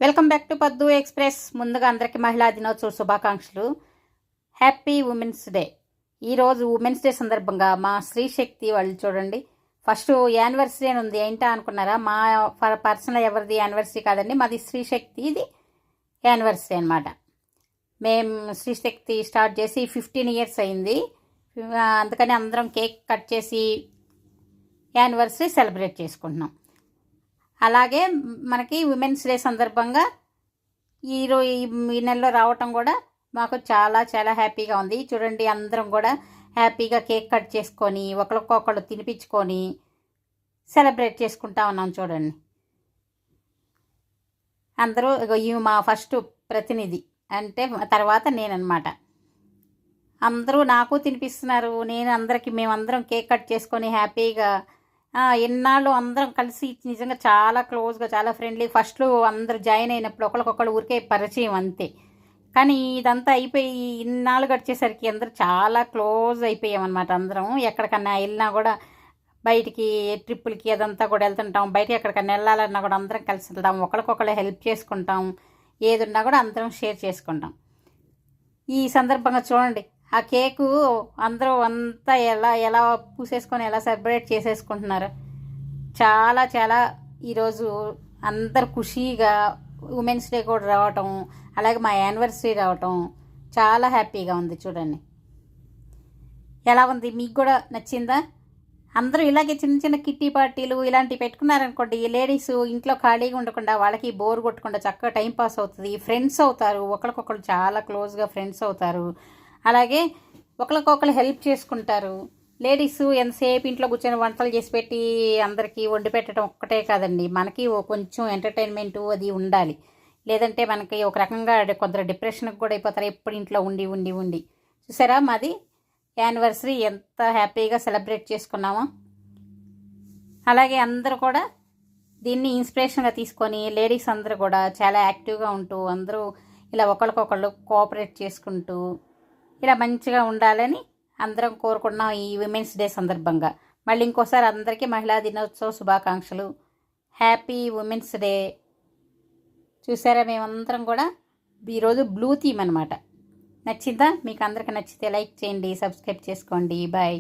Welcome back to పద్దు express. ముందుగా అందరికీ మహిళా దినోత్సవ శుభాకాంక్షలు. Happy women's day. ఈరోజు ఉమెన్స్ డే సందర్భంగా మా స్త్రీ శక్తి వాళ్ళు చూడండి, ఫస్ట్ యానివర్సరీ అని ఉంది. ఏంటా అనుకున్నారా? మా పర్సనల్ ఎవరిది యానివర్సరీ కాదండి, మాది స్త్రీ శక్తి ఇది యానివర్సరీ అనమాట. మేము స్త్రీ శక్తి స్టార్ట్ చేసి 15 ఇయర్స్ అయింది. అందుకని అందరం కేక్ కట్ చేసి యానివర్సరీ సెలబ్రేట్ చేసుకుంటున్నాం. అలాగే మనకి ఉమెన్స్ డే సందర్భంగా ఈ నెలలో రావటం కూడా మాకు చాలా చాలా హ్యాపీగా ఉంది. చూడండి, అందరం కూడా హ్యాపీగా కేక్ కట్ చేసుకొని ఒకరికొకళ్ళు తినిపించుకొని సెలబ్రేట్ చేసుకుంటా ఉన్నాం. చూడండి, అందరూ ఇవి మా ఫస్ట్ ప్రతినిధి అంటే తర్వాత నేనన్నమాట. అందరూ నాకు తినిపిస్తున్నారు, నేను అందరికీ, మేమందరం కేక్ కట్ చేసుకొని హ్యాపీగా ఎన్నాళ్ళు అందరం కలిసి నిజంగా చాలా క్లోజ్గా, చాలా ఫ్రెండ్లీ. ఫస్ట్లో అందరూ జాయిన్ అయినప్పుడు ఒకరికొకళ్ళు ఊరికే పరిచయం అంతే. కానీ ఇదంతా అయిపోయి ఇన్నాళ్ళు గడిచేసరికి అందరూ చాలా క్లోజ్ అయిపోయామన్నమాట. అందరం ఎక్కడికన్నా వెళ్ళినా కూడా, బయటికి ట్రిప్పులకి అదంతా కూడా వెళ్తుంటాం. బయటకి ఎక్కడికన్నా వెళ్ళాలన్నా కూడా అందరం కలిసి వెళ్తాం, ఒకరికొకళ్ళు హెల్ప్ చేసుకుంటాం, ఏదున్నా కూడా అందరం షేర్ చేసుకుంటాం. ఈ సందర్భంగా చూడండి, ఆ కేకు అందరూ అంతా ఎలా ఎలా పూసేసుకొని ఎలా సెలబ్రేట్ చేసేసుకుంటున్నారు. చాలా చాలా ఈరోజు అందరు ఖుషీగా ఉమెన్స్ డే కూడా రావటం, అలాగే మా యానివర్సరీ రావటం చాలా హ్యాపీగా ఉంది. చూడండి ఎలా ఉంది, మీకు కూడా నచ్చిందా? అందరూ ఇలాగే చిన్న చిన్న కిట్టి పార్టీలు ఇలాంటివి పెట్టుకున్నారనుకోండి, లేడీస్ ఇంట్లో ఖాళీగా ఉండకుండా, వాళ్ళకి బోర్ కొట్టకుండా చక్కగా టైం పాస్ అవుతుంది, ఫ్రెండ్స్ అవుతారు, ఒకరికొకరు చాలా క్లోజ్గా ఫ్రెండ్స్ అవుతారు. అలాగే ఒకరికొకరు హెల్ప్ చేసుకుంటారు. లేడీస్ ఎంతసేపు ఇంట్లో కూర్చొని వంటలు చేసి పెట్టి అందరికీ వండి పెట్టడం ఒక్కటే కాదండి, మనకి కొంచెం ఎంటర్టైన్మెంటు అది ఉండాలి. లేదంటే మనకి ఒక రకంగా కొందరు డిప్రెషన్కి కూడా అయిపోతారు, ఎప్పుడు ఇంట్లో ఉండి ఉండి ఉండి. చూసారా, మాది యానివర్సరీ ఎంత హ్యాపీగా సెలబ్రేట్ చేసుకున్నామో. అలాగే అందరూ కూడా దీన్ని ఇన్స్పిరేషన్గా తీసుకొని లేడీస్ అందరూ కూడా చాలా యాక్టివ్గా ఉంటూ, అందరూ ఇలా ఒకరికొకళ్ళు కోఆపరేట్ చేసుకుంటూ ఇలా మంచిగా ఉండాలని అందరం కోరుకున్నాం ఈ విమెన్స్ డే సందర్భంగా. మళ్ళీ ఇంకోసారి అందరికీ మహిళా దినోత్సవ శుభాకాంక్షలు. Happy women's day. చూసారా, మేమందరం కూడా ఈరోజు బ్లూ థీమ్ అనమాట. నచ్చిందా? మీకు అందరికీ నచ్చితే లైక్ చేయండి, సబ్స్క్రైబ్ చేసుకోండి. బాయ్.